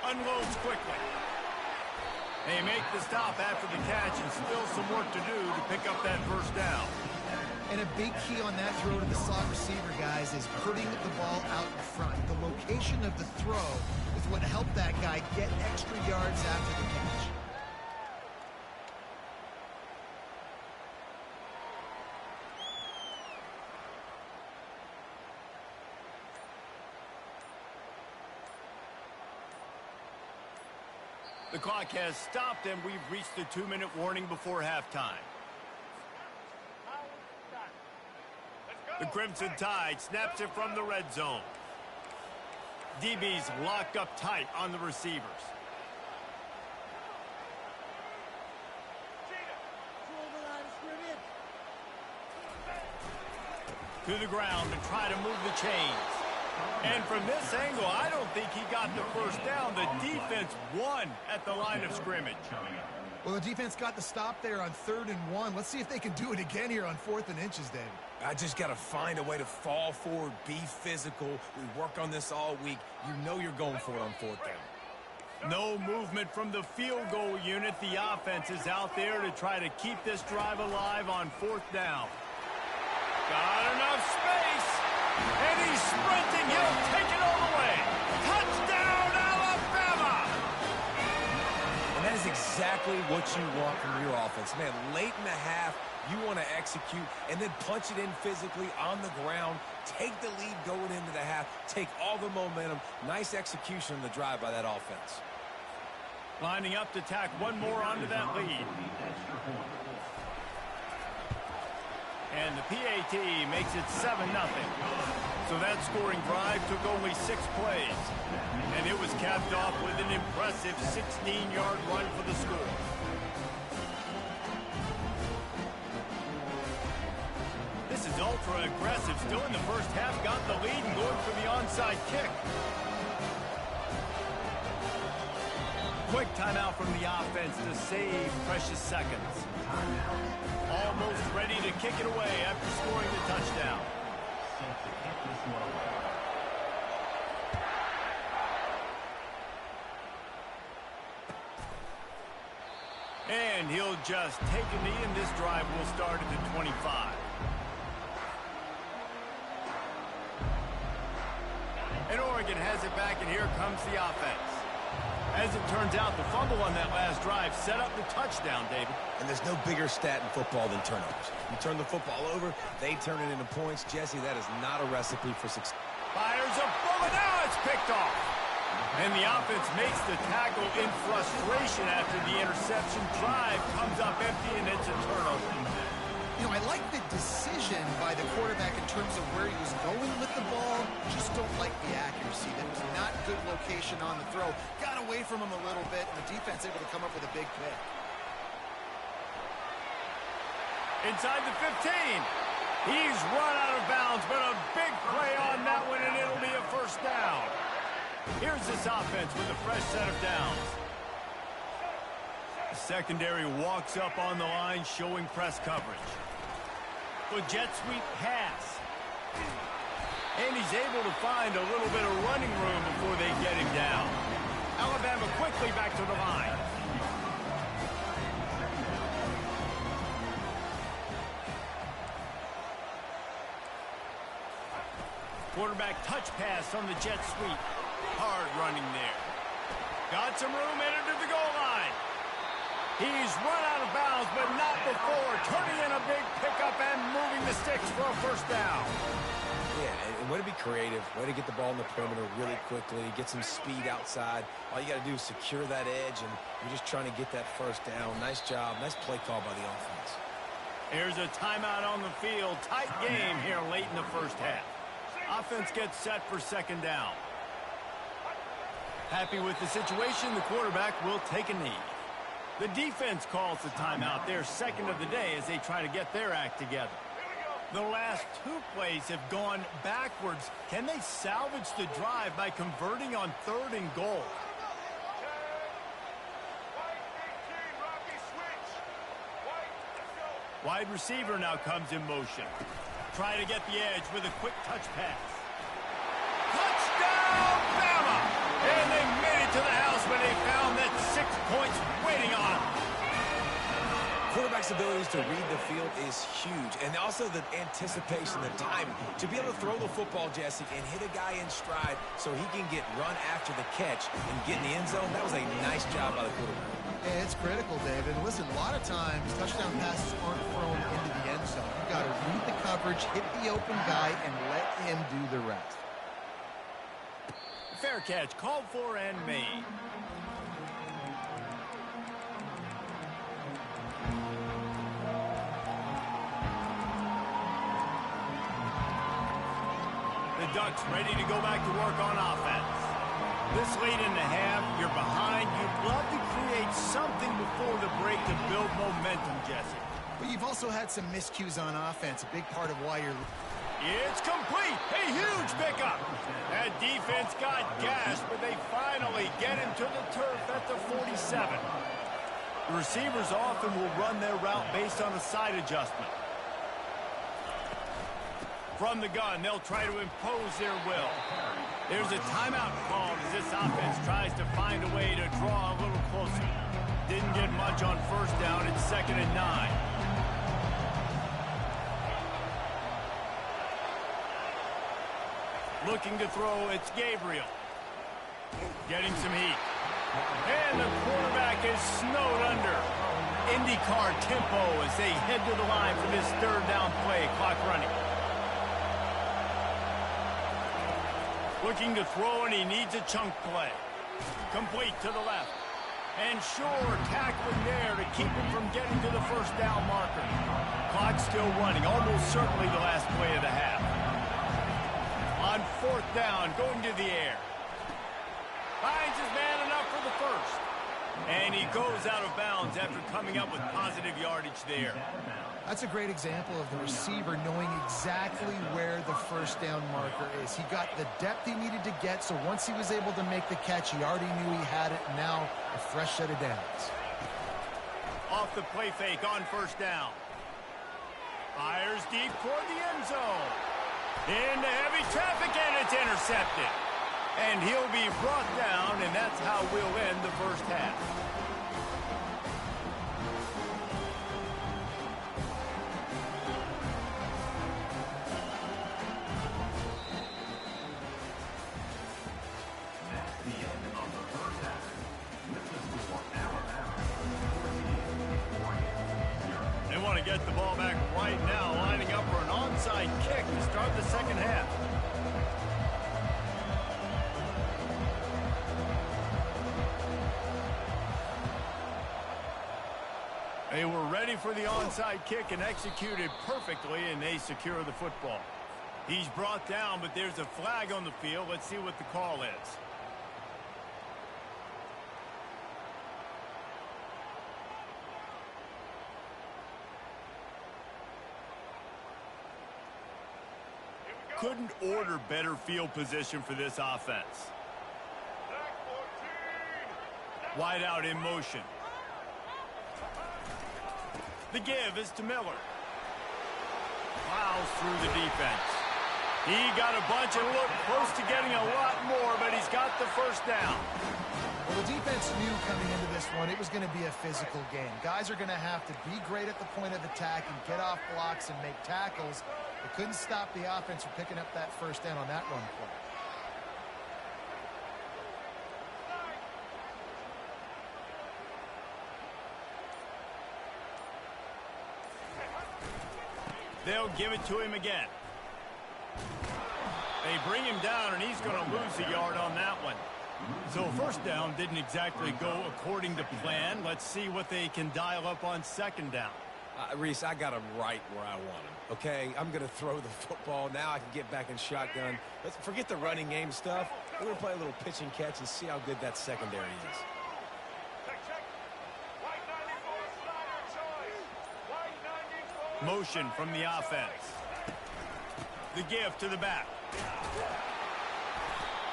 Unloads quickly. They make the stop after the catch, and still some work to do to pick up that first down. And a big key on that throw to the slot receiver, guys, is putting the ball out in front. The location of the throw is what helped that guy get extra yards after the catch. The clock has stopped, and we've reached the 2-minute warning before halftime. The Crimson Tide snaps it from the red zone. DB's locked up tight on the receivers. To the ground and try to move the chains. And from this angle, I don't think he got the first down. The defense won at the line of scrimmage. Well, the defense got the stop there on 3rd and 1. Let's see if they can do it again here on 4th and inches, David. I just got to find a way to fall forward, be physical. We work on this all week. You know you're going for it on 4th down. No movement from the field goal unit. The offense is out there to try to keep this drive alive on 4th down. Got enough space. And he's sprinting. He'll take it all the way. Touchdown, Alabama! And that is exactly what you want from your offense. Man, late in the half, you want to execute and then punch it in physically on the ground. Take the lead going into the half. Take all the momentum. Nice execution on the drive by that offense. Lining up to tack one more onto that lead. And the PAT makes it 7-0. So that scoring drive took only 6 plays. And it was capped off with an impressive 16-yard run for the score. ultra aggressive. Still in the first half, got the lead and going for the onside kick. Quick timeout from the offense to save precious seconds. Almost ready to kick it away after scoring the touchdown. Set to kick this one away. And he'll just take a knee, and this drive will start at the 25. And Oregon has it back, and here comes the offense. As it turns out, the fumble on that last drive set up the touchdown, David. And there's no bigger stat in football than turnovers. You turn the football over, they turn it into points. Jesse, that is not a recipe for success. Fires a bullet. Now it's picked off. And the offense makes the tackle in frustration after the interception. Drive comes up empty, and it's a turnover. You know, I like the decision by the quarterback in terms of where he was going with the ball. Just don't like the accuracy. That was not good location on the throw. Got away from him a little bit, and the defense able to come up with a big pick. Inside the 15. He's run out of bounds, but a big play on that one, and it'll be a first down. Here's this offense with a fresh set of downs. The secondary walks up on the line, showing press coverage. The jet sweep pass. And he's able to find a little bit of running room before they get him down. Alabama quickly back to the line. Quarterback touch pass on the jet sweep. Hard running there. Got some room, entered to the goal line. He's run out of bounds, but not before. Turning in a big pickup and moving the sticks for a first down. Yeah, and way to be creative. Way to get the ball in the perimeter really quickly. Get some speed outside. All you got to do is secure that edge, and you're just trying to get that first down. Nice job. Nice play call by the offense. Here's a timeout on the field. Tight game here late in the first half. Offense gets set for second down. Happy with the situation, the quarterback will take a knee. The defense calls the timeout, their second of the day, as they try to get their act together. The last two plays have gone backwards. Can they salvage the drive by converting on 3rd and goal? Wide receiver now comes in motion. Try to get the edge with a quick touch pass. Touchdown, Bama! And they made it to the house when they found that 6 points waiting on them. Quarterback's abilities to read the field is huge. And also the anticipation, the time to be able to throw the football, Jesse, and hit a guy in stride so he can get run after the catch and get in the end zone. That was a nice job by the quarterback. Yeah, it's critical, David. Listen, a lot of times touchdown passes aren't thrown into the end zone. You've got to read the coverage, hit the open guy, and let him do the rest. Fair catch, called for and made. The Ducks ready to go back to work on offense. This late in the half, you're behind. You'd love to create something before the break to build momentum, Jesse. But you've also had some miscues on offense, a big part of why you're... It's complete. A huge pickup. That defense got gashed, but they finally get him to the turf at the 47. The receivers often will run their route based on a side adjustment. From the gun, they'll try to impose their will. There's a timeout called as this offense tries to find a way to draw a little closer. Didn't get much on first down. It's 2nd and 9. Looking to throw, it's Gabriel. Getting some heat. And the quarterback is snowed under. IndyCar tempo as they head to the line for this 3rd down play. Clock running. Looking to throw, and he needs a chunk play. Complete to the left. And Shore tackling there to keep him from getting to the first down marker. Clock still running, almost certainly the last play of the half. On 4th down, going to the air. Finds his man enough for the first. And he goes out of bounds after coming up with positive yardage there. That's a great example of the receiver knowing exactly where the first down marker is. He got the depth he needed to get, so once he was able to make the catch, he already knew he had it. Now a fresh set of downs. Off the play fake on first down. Fires deep toward the end zone. Into heavy traffic, and it's intercepted. And he'll be brought down, and that's how we'll end the first half. That's the end of the first half. With the score, Alabama 14, Oregon 0. They want to get the ball back right now, lining up for an onside kick to start the second half. They were ready for the onside kick and executed perfectly, and they secure the football. He's brought down, but there's a flag on the field. Let's see what the call is. Couldn't order better field position for this offense. Wide out in motion. The give is to Miller. Plows through the defense. He got a bunch and looked close to getting a lot more, but he's got the first down. Well, the defense knew coming into this one it was going to be a physical game. Guys are going to have to be great at the point of attack and get off blocks and make tackles. They couldn't stop the offense from picking up that first down on that run play. They'll give it to him again. They bring him down, and he's going to lose a yard on that one. So first down didn't exactly go according to plan. Let's see what they can dial up on second down. Reese, I got him right where I want him, okay? I'm going to throw the football. Now I can get back in shotgun. Let's forget the running game stuff. We're going to play a little pitch and catch and see how good that secondary is. Motion from the offense. The give to the back.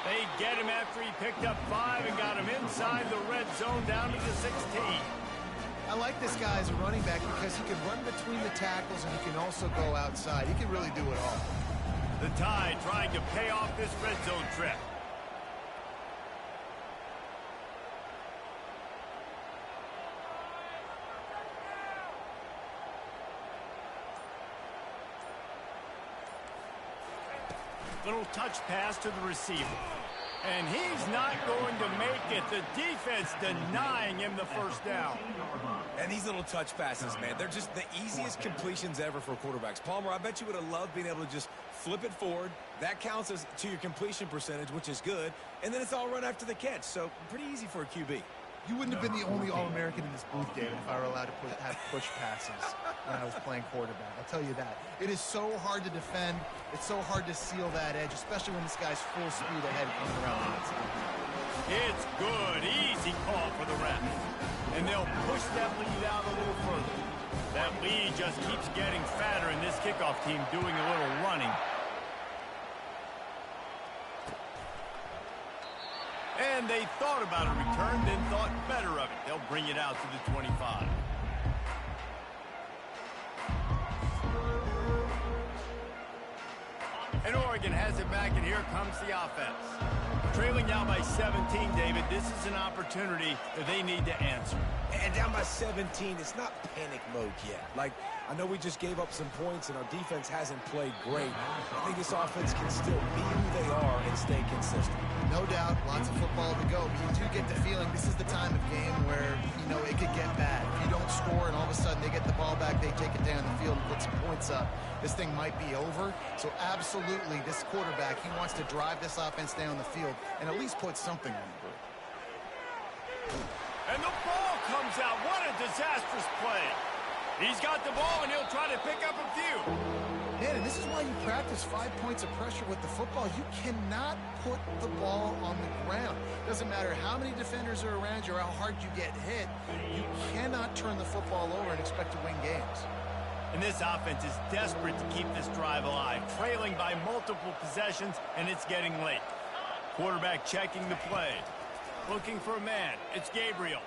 They get him after he picked up 5 and got him inside the red zone down to the 16. I like this guy as a running back because he can run between the tackles and he can also go outside. He can really do it all. The Tide trying to pay off this red zone trip. Little touch pass to the receiver. And he's not going to make it. The defense denying him the first down. And these little touch passes, man, they're just the easiest completions ever for quarterbacks. Palmer, I bet you would have loved being able to just flip it forward. That counts as to your completion percentage, which is good. And then it's all run after the catch. So pretty easy for a QB. You wouldn't have been the only All-American in this booth, David, if I were allowed to have push passes when I was playing quarterback. I'll tell you that. It is so hard to defend. It's so hard to seal that edge, especially when this guy's full speed ahead coming around the outside. It's good. Easy call for the ref. And they'll push that lead out a little further. That lead just keeps getting fatter, and this kickoff team doing a little running. And they thought about a return, then thought better of it. They'll bring it out to the 25. And Oregon has it back, and here comes the offense. Trailing down by 17, David, this is an opportunity that they need to answer. And down by 17, it's not panic mode yet. Like, I know we just gave up some points and our defense hasn't played great. I think this offense can still be who they are and stay consistent. No doubt, lots of football to go, but you do get the feeling this is the time of game where, you know, it could get bad. If you don't score and all of a sudden they get the ball back, they take it down the field and put some points up, this thing might be over. So absolutely, this quarterback, he wants to drive this offense down the field and at least put something on the board. And the ball comes out. What a disastrous play. He's got the ball, and he'll try to pick up a few. Man, and this is why you practice 5 points of pressure with the football. You cannot put the ball on the ground. Doesn't matter how many defenders are around you or how hard you get hit. You cannot turn the football over and expect to win games. And this offense is desperate to keep this drive alive, trailing by multiple possessions, and it's getting late. Quarterback checking the play. Looking for a man. It's Gabriel.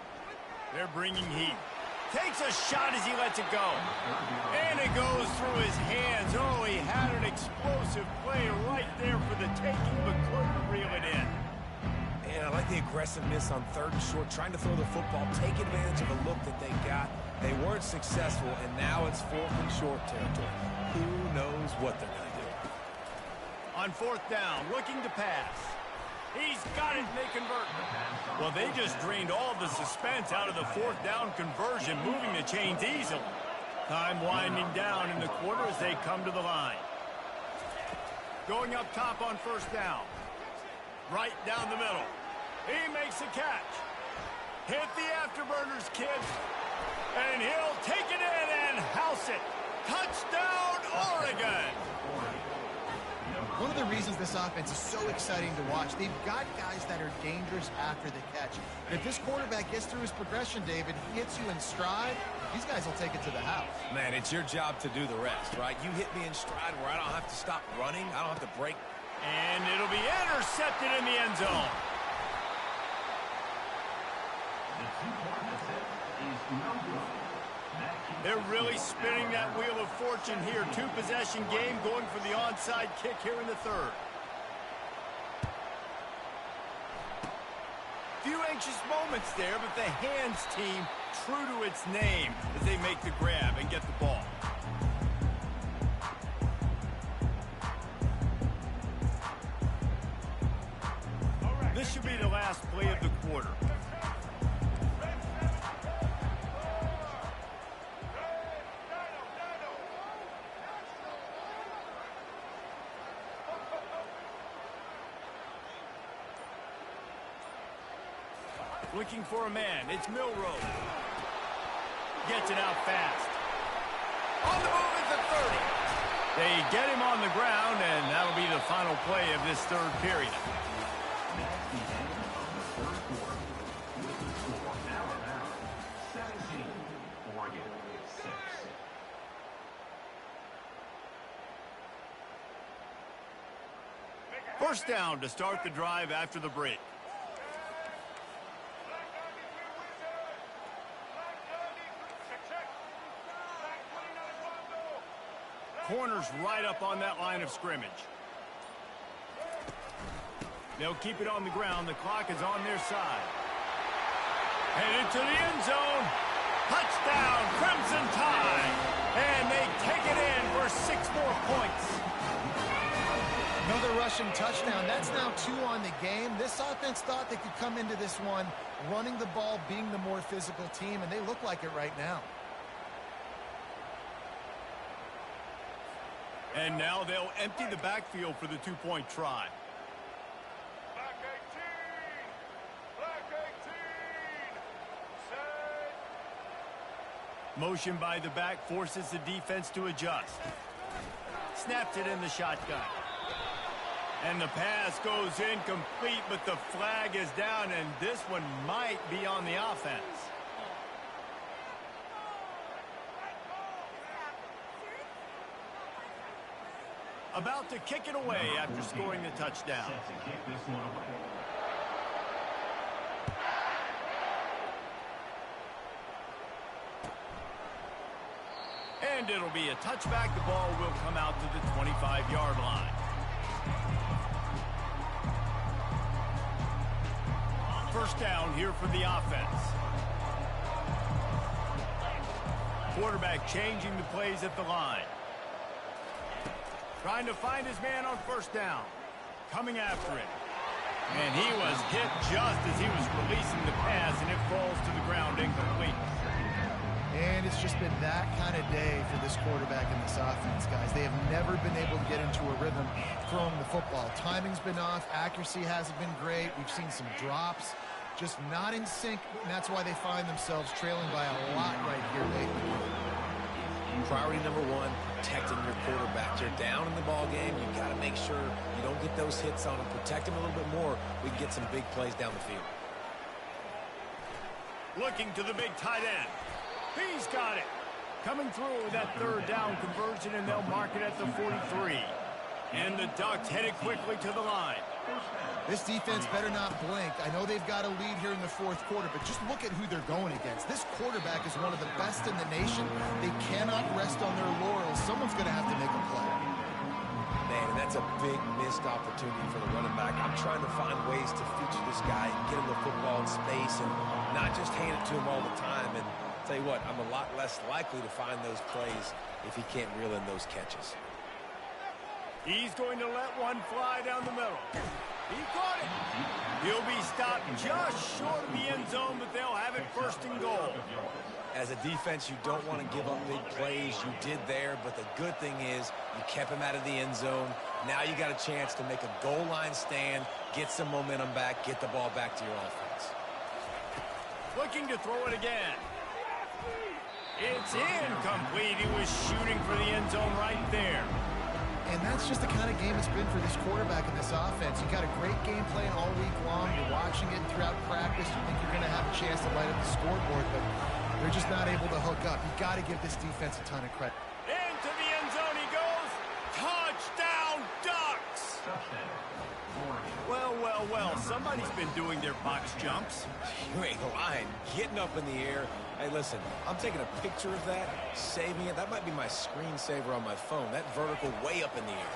They're bringing heat. Takes a shot as he lets it go. And it goes through his hands. Oh, he had an explosive play right there for the taking, but couldn't reel it in. And I like the aggressiveness on 3rd and short, trying to throw the football, take advantage of a look that they got. They weren't successful, and now it's 4th and short territory. Who knows what they're going to do? On 4th down, looking to pass. He's got it, and they convert. Well, they just drained all the suspense out of the 4th down conversion, moving the chains easily. Time winding down in the quarter as they come to the line. Going up top on 1st down. Right down the middle. He makes the catch. Hit the afterburners, kids. And he'll take it in and house it. Touchdown, Oregon! One of the reasons this offense is so exciting to watch, they've got guys that are dangerous after the catch. And if this quarterback gets through his progression, David, he hits you in stride, these guys will take it to the house. Man, it's your job to do the rest, right? You hit me in stride where I don't have to stop running. I don't have to break. And it'll be intercepted in the end zone. The 2-point attempt is no good. They're really spinning that wheel of fortune here. 2-possession game going for the onside kick here in the 3rd. Few anxious moments there, but the hands team true to its name as they make the grab and get the ball. This should be the last play of the quarter. Looking for a man. It's Milroe. Gets it out fast. On the move at the 30. They get him on the ground, and that'll be the final play of this 3rd period. That's the end of the 3rd quarter. With the score, Alabama 17, Oregon 6. First down to start the drive after the break. Corners right up on that line of scrimmage. They'll keep it on the ground. The clock is on their side. And into the end zone. Touchdown, Crimson Tide. And they take it in for 6 more points. Another rushing touchdown. That's now 2 on the game. This offense thought they could come into this one running the ball, being the more physical team, and they look like it right now. And now they'll empty the backfield for the 2-point try. Black 18! Black 18! Set! Motion by the back forces the defense to adjust. Snaps it in the shotgun. And the pass goes incomplete, but the flag is down, and this one might be on the offense. About to kick it away after scoring the touchdown. Set to kick this one away. And it'll be a touchback. The ball will come out to the 25-yard line. First down here for the offense. Quarterback changing the plays at the line. Trying to find his man on first down. Coming after it. And he was hit just as he was releasing the pass, and it falls to the ground incomplete. And it's just been that kind of day for this quarterback and this offense, guys. They have never been able to get into a rhythm throwing the football. Timing's been off. Accuracy hasn't been great. We've seen some drops. Just not in sync, and that's why they find themselves trailing by a lot right here lately. Priority number 1, protecting your quarterback. You're down in the ball game. You've got to make sure you don't get those hits on him. Protect him a little bit more. We can get some big plays down the field. Looking to the big tight end. He's got it. Coming through with that third down conversion, and they'll mark it at the 43. And the Ducks headed quickly to the line. This defense better not blink. I know they've got a lead here in the fourth quarter, but just look at who they're going against. This quarterback is one of the best in the nation. They cannot rest on their laurels. Someone's going to have to make a play. Man, and that's a big missed opportunity for the running back. I'm trying to find ways to feature this guy and get him the football in space and not just hand it to him all the time. And tell you what, I'm a lot less likely to find those plays if he can't reel in those catches. He's going to let one fly down the middle. He caught it. He'll be stopped just short of the end zone, but they'll have it first and goal. As a defense, you don't want to give up big plays. You did there, but the good thing is you kept him out of the end zone. Now you got a chance to make a goal line stand, get some momentum back, get the ball back to your offense. Looking to throw it again. It's incomplete. He was shooting for the end zone right there. And that's just the kind of game it's been for this quarterback in this offense. You got a great game plan all week long. You're watching it throughout practice. You think you're going to have a chance to light up the scoreboard, but they're just not able to hook up. You got to give this defense a ton of credit. Into the end zone he goes. Touchdown, Ducks! Well, well, well. Somebody's been doing their box jumps. You ain't lying. Getting up in the air. Hey, listen, I'm taking a picture of that, saving it. That might be my screensaver on my phone. That vertical way up in the air.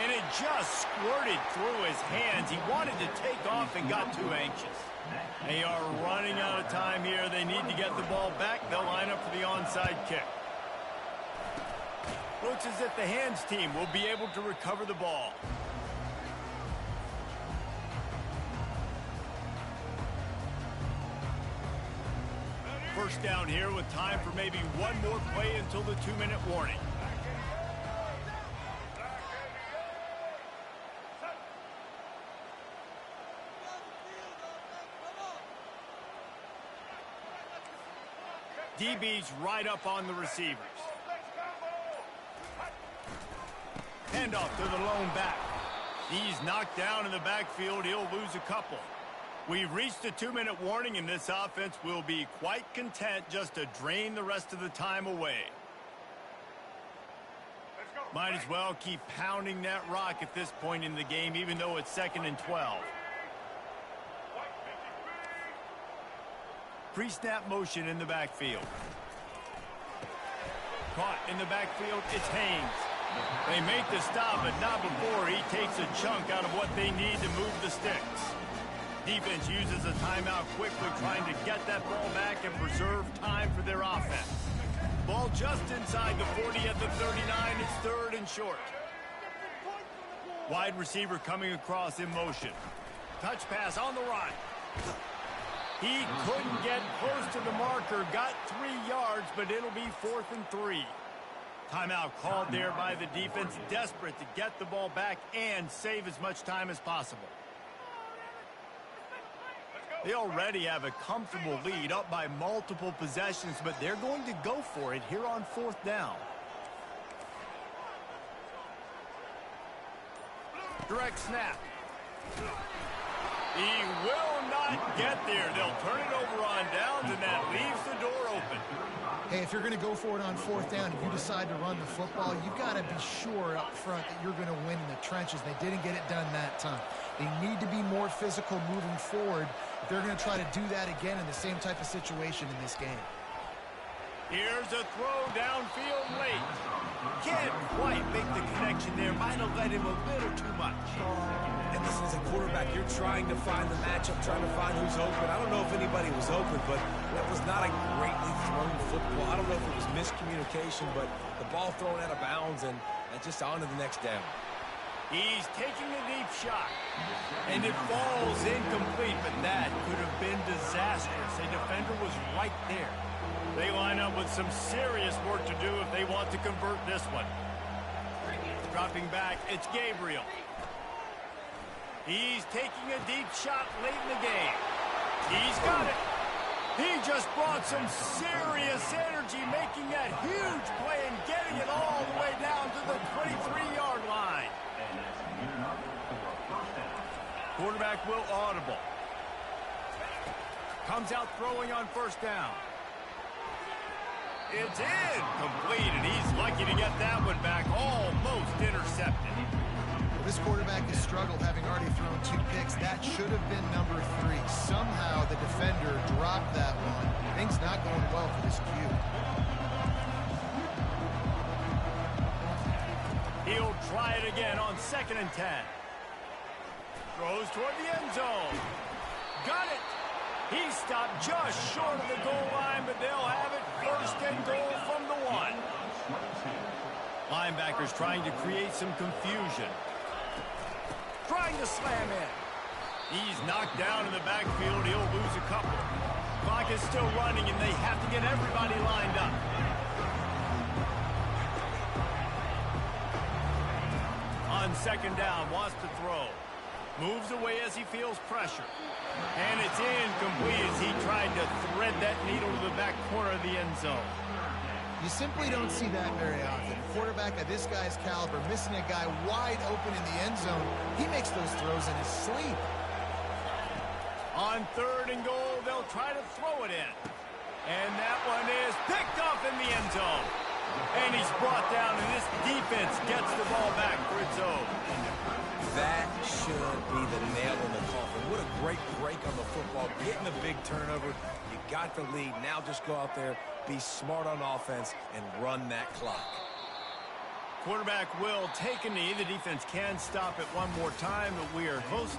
And it just squirted through his hands. He wanted to take off and got too anxious. They are running out of time here. They need to get the ball back. They'll line up for the onside kick. Looks as if the hands team will be able to recover the ball. First down here with time for maybe one more play until the 2-minute warning. DB's right up on the receivers. Handoff to the lone back. He's knocked down in the backfield. He'll lose a couple. We've reached the 2-minute warning, and this offense will be quite content just to drain the rest of the time away. Might as well keep pounding that rock at this point in the game, even though it's 2nd and 12. Pre-snap motion in the backfield. Caught in the backfield, it's Haynes. They make the stop, but not before he takes a chunk out of what they need to move the sticks. Defense uses a timeout quickly, trying to get that ball back and preserve time for their offense. Ball just inside the 40 at the 39. It's 3rd and short. Wide receiver coming across in motion. Touch pass on the run. He couldn't get close to the marker. Got 3 yards, but it'll be 4th and 3. Timeout called there by the defense, desperate to get the ball back and save as much time as possible. They already have a comfortable lead, up by multiple possessions, but they're going to go for it here on 4th down. Direct snap. He will not get there. They'll turn it over on downs, and that leaves the door open. Hey, if you're going to go for it on 4th down and you decide to run the football, you've got to be sure up front that you're going to win in the trenches. They didn't get it done that time. They need to be more physical moving forward if they're going to try to do that again in the same type of situation in this game. Here's a throw downfield late. Can't quite make the connection there. Might have led him a little too much. And listen, as a quarterback, you're trying to find the matchup, trying to find who's open. I don't know if anybody was open, but that was not a greatly thrown football. I don't know if it was miscommunication, but the ball thrown out of bounds and just on to the next down. He's taking a deep shot, and it falls incomplete, but that could have been disastrous. A defender was right there. They line up with some serious work to do if they want to convert this one. Dropping back, it's Gabriel. He's taking a deep shot late in the game. He's got it. He just brought some serious energy, making that huge play and getting it all the way down to the 23-yard line. And it's gearing up for a first down. Quarterback will audible. Comes out throwing on first down. It's incomplete, and he's lucky to get that one back, almost intercepted. This quarterback has struggled, having already thrown 2 picks. That should have been number 3. Somehow the defender dropped that one. Things not going well for this Q. He'll try it again on 2nd and 10. Throws toward the end zone. Got it. He stopped just short of the goal line, but they'll have it 1st and goal from the 1. Linebackers trying to create some confusion. Trying to slam in. He's knocked down in the backfield. He'll lose a couple. Clock is still running, and they have to get everybody lined up. On 2nd down, wants to throw. Moves away as he feels pressure. And it's incomplete as he tried to thread that needle to the back corner of the end zone. You simply don't see that very often. A quarterback of this guy's caliber missing a guy wide open in the end zone. He makes those throws in his sleep. On 3rd and goal, they'll try to throw it in. And that one is picked off in the end zone. And he's brought down, and this defense gets the ball back for its own. That should be the nail in the coffin. What a great break on the football. Getting a big turnover. You got the lead. Now just go out there, be smart on offense, and run that clock. Quarterback will take a knee. The defense can stop it one more time, but we are close